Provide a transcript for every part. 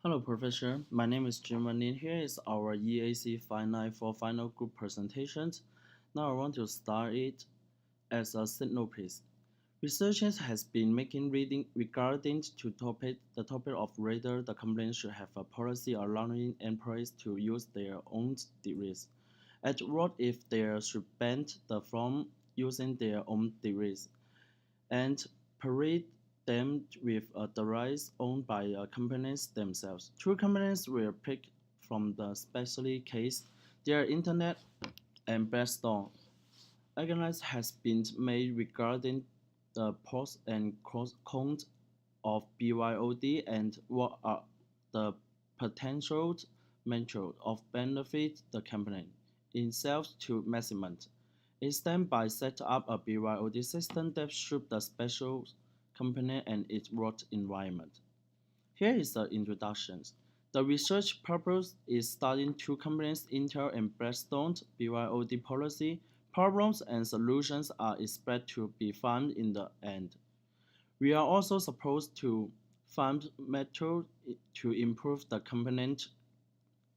Hello, Professor. My name is Junwen Lin. Here is our EAC 594 final group presentations. Now I want to start it as a synopsis. Researchers has been making reading regarding the topic of whether the company should have a policy allowing employees to use their own degrees, and what if they should ban the from using their own degrees, and parade them with the rights owned by companies themselves. Two companies were picked from the specialty case. Their Internet and Blackstone analysis has been made regarding the pros and cons of BYOD and what are the potential measures of benefit the company itself to maximize. Instead, by set up a BYOD system that suits the special company and its work environment. Here is the introduction. The research purpose is studying two companies, Intel and Blackstone's BYOD policy. Problems and solutions are expected to be found in the end. We are also supposed to find methods to improve the company's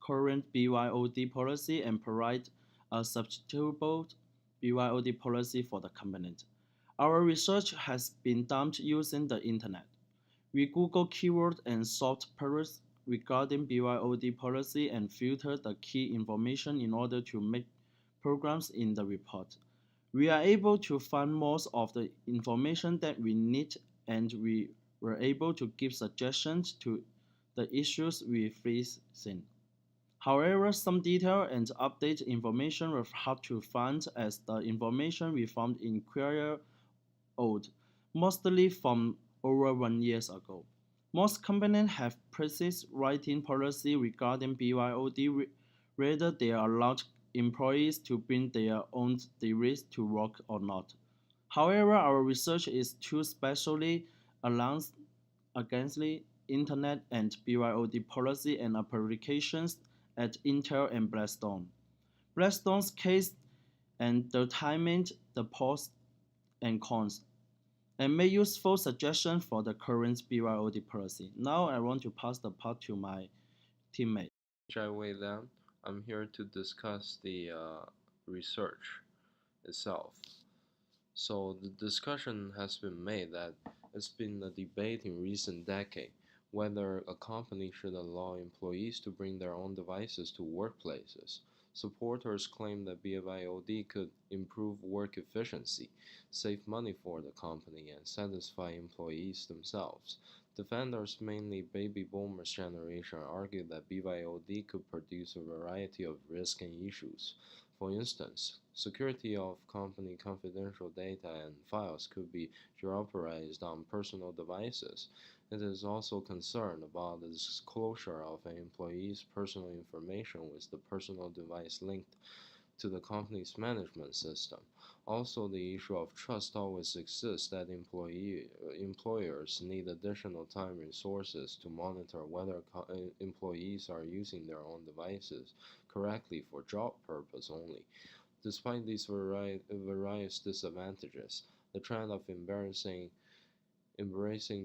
current BYOD policy and provide a substitutable BYOD policy for the company. Our research has been done using the internet. We Google keywords and sought perils regarding BYOD policy and filter the key information in order to make programs in the report. We are able to find most of the information that we need, and we were able to give suggestions to the issues we facing. However, some detailed and updated information were hard to find as the information we found in query old, mostly from over 1 year ago. Most companies have precise writing policy regarding BYOD, whether they allow employees to bring their own degrees to work or not. However, our research is too specially aligned against the Internet and BYOD policy and applications at Intel and Blackstone. Blackstone's case and determined the pros and cons and make useful suggestions for the current BYOD policy. Now I want to pass the part to my teammate. Jiawei Liang. I'm here to discuss the research itself. So the discussion has been made that it's been a debate in recent decade whether a company should allow employees to bring their own devices to workplaces. Supporters claim that BYOD could improve work efficiency, save money for the company, and satisfy employees themselves. Defenders, mainly baby boomers generation, argue that BYOD could produce a variety of risks and issues. For instance, security of company confidential data and files could be jeopardized on personal devices. It is also concerned about the disclosure of an employee's personal information with the personal device linked to the company's management system. Also, the issue of trust always exists that employers need additional time and resources to monitor whether employees are using their own devices correctly for job purpose only. Despite these various disadvantages, the trend of embracing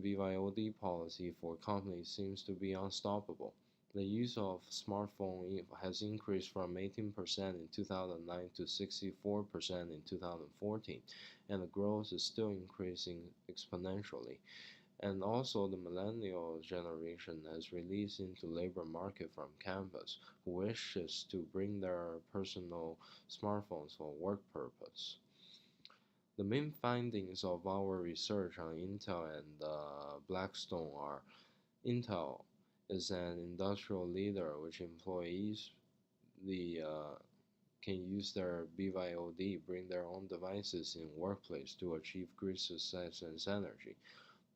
BYOD policy for companies seems to be unstoppable. The use of smartphone has increased from 18% in 2009 to 64% in 2014, and the growth is still increasing exponentially. And also the millennial generation has released into labor market from campus who wishes to bring their personal smartphones for work purpose. The main findings of our research on Intel and Blackstone are: Intel is an industrial leader which employees the can use their BYOD, bring their own devices in workplace to achieve great success and synergy.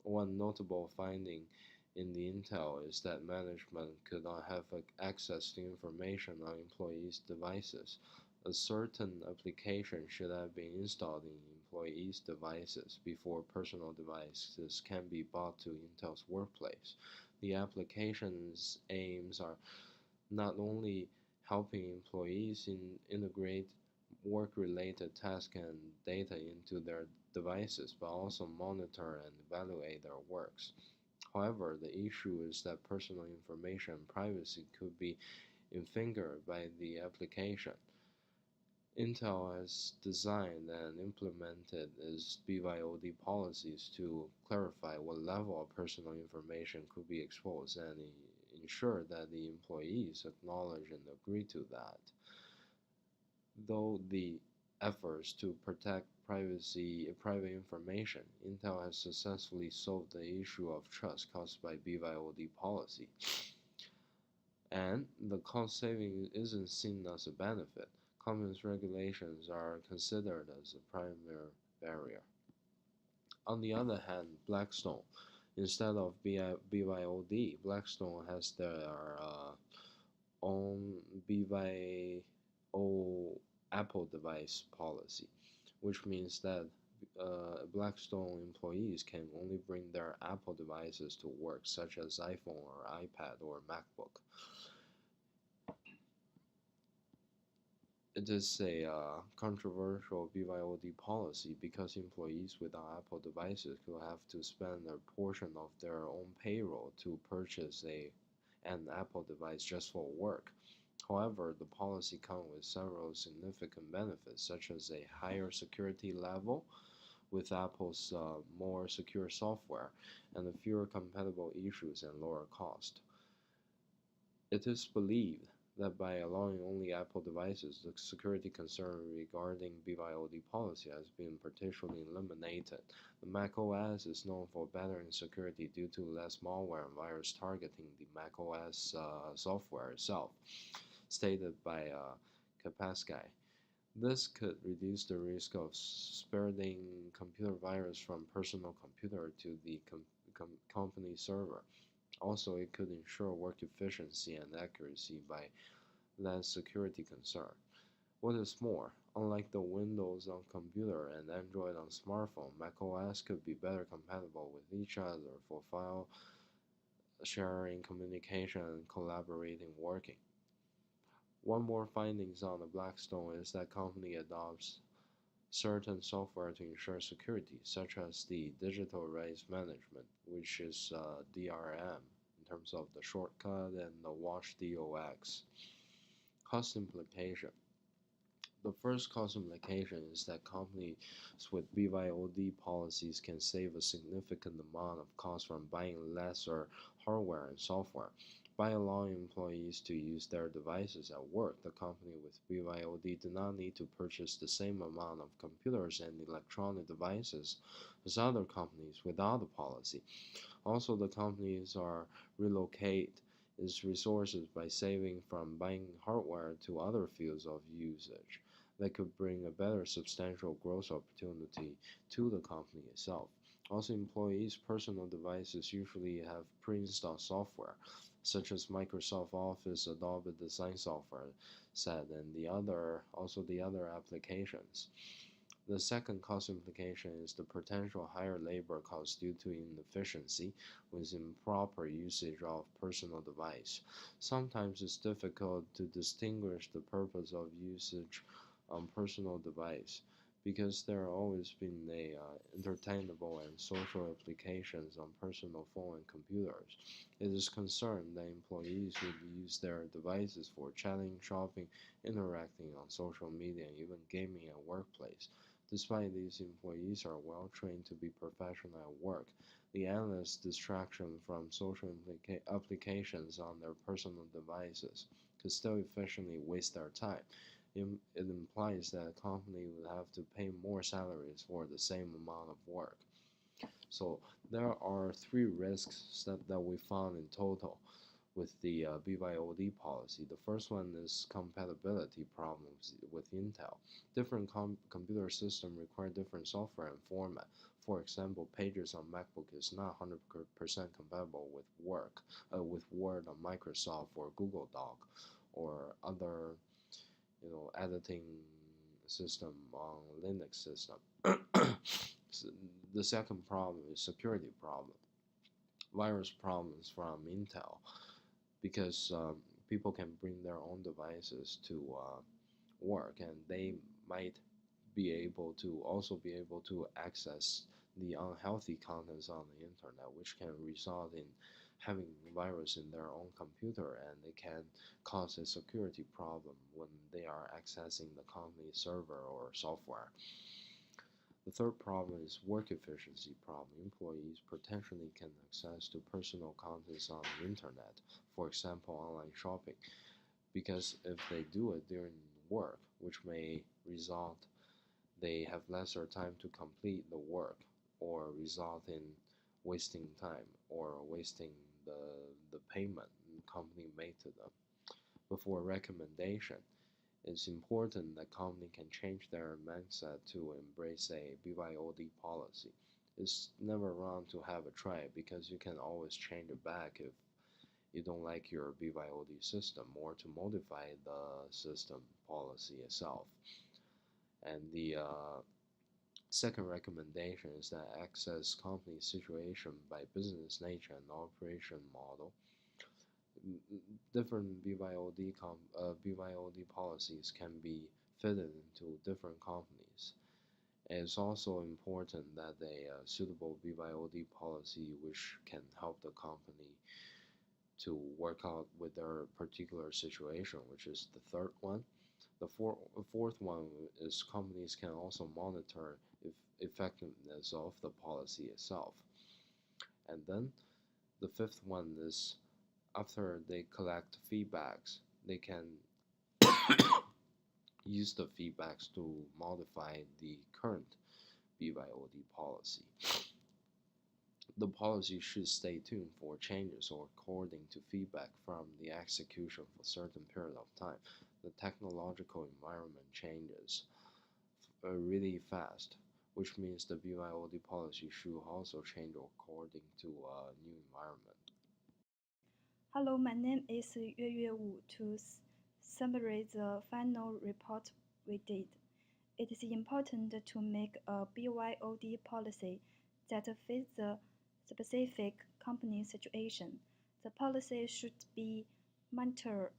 One notable finding in the Intel is that management could not have access to information on employees' devices. A certain application should have been installed in employees' devices before personal devices can be brought to Intel's workplace. The application's aims are not only helping employees integrate work-related tasks and data into their devices, but also monitor and evaluate their works. However, the issue is that personal information privacy could be infringered by the application. Intel has designed and implemented its BYOD policies to clarify what level of personal information could be exposed and ensure that the employees acknowledge and agree to that. Though the efforts to protect private information, Intel has successfully solved the issue of trust caused by BYOD policy, and the cost saving isn't seen as a benefit. Companies' regulations are considered as a primary barrier. On the other hand, Blackstone, instead of BYOD, Blackstone has their own BYO Apple device policy, which means that Blackstone employees can only bring their Apple devices to work, such as iPhone or iPad or MacBook. It is a controversial BYOD policy because employees without Apple devices could have to spend a portion of their own payroll to purchase an Apple device just for work. However, the policy comes with several significant benefits, such as a higher security level with Apple's more secure software and fewer compatible issues and lower cost. It is believed that by allowing only Apple devices, the security concern regarding BYOD policy has been partially eliminated. The macOS is known for better security due to less malware and virus targeting the macOS software itself, stated by Kaspersky. This could reduce the risk of spreading computer virus from personal computer to the company server. Also, it could ensure work efficiency and accuracy by less security concern. What is more, unlike the Windows on computer and Android on smartphone, macOS could be better compatible with each other for file sharing, communication, and collaborating working. One more findings on the Blackstone is that company adopts certain software to ensure security, such as the digital rights management, which is DRM in terms of the shortcut, and the WatchDox. Cost implication. The first cost implication is that companies with BYOD policies can save a significant amount of cost from buying lesser hardware and software. By allowing employees to use their devices at work, the company with BYOD do not need to purchase the same amount of computers and electronic devices as other companies without the policy. Also, the companies are relocate its resources by saving from buying hardware to other fields of usage that could bring a better substantial growth opportunity to the company itself. Also, employees' personal devices usually have pre-installed software, such as Microsoft Office, Adobe Design software set, and the other applications. The second cost implication is the potential higher labor costs due to inefficiency with improper usage of personal device. Sometimes it's difficult to distinguish the purpose of usage on personal device because there have always been entertainable and social applications on personal phone and computers. It is concerned that employees would use their devices for chatting, shopping, interacting on social media, and even gaming at workplace. Despite these employees are well trained to be professional at work, the endless distraction from social applications on their personal devices could still efficiently waste their time. It implies that a company would have to pay more salaries for the same amount of work. So there are three risks that we found in total with the BYOD policy. The first one is compatibility problems with Intel. Different computer systems require different software and format. For example, Pages on MacBook is not 100% compatible with with Word on Microsoft or Google Doc or other editing system on Linux system. So the second problem is security problem, virus problems from Intel, because people can bring their own devices to work, and they might be able to access the unhealthy contents on the internet, which can result in having virus in their own computer, and it can cause a security problem when they are accessing the company's server or software. The third problem is work efficiency problem. Employees potentially can access to personal contents on the internet, for example, online shopping, because if they do it during work, which may result they have lesser time to complete the work or result in wasting time or wasting the payment the company made to them. Before recommendation, it's important that company can change their mindset to embrace a BYOD policy. It's never wrong to have a try because you can always change it back if you don't like your BYOD system or to modify the system policy itself. And the second recommendation is that access company situation by business nature and operation model. Different BYOD policies can be fitted into different companies. It's also important that a suitable BYOD policy which can help the company to work out with their particular situation, which is the third one. The fourth one is companies can also monitor effectiveness of the policy itself. And then the fifth one is after they collect feedbacks, they can use the feedbacks to modify the current BYOD policy. The policy should stay tuned for changes or according to feedback from the execution for a certain period of time. The technological environment changes really fast, which means the BYOD policy should also change according to a new environment. Hello, my name is Yueyue Wu. To summarize the final report we did, it is important to make a BYOD policy that fits the specific company situation. The policy should be monitored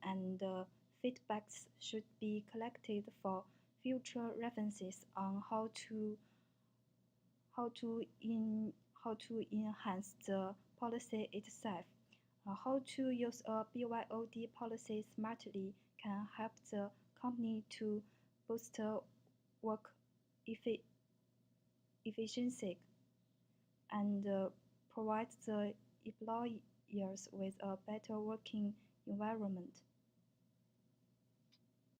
and feedbacks should be collected for future references on how to, in, how to enhance the policy itself. How to use a BYOD policy smartly can help the company to boost work efficiency and provide the employers with a better working environment.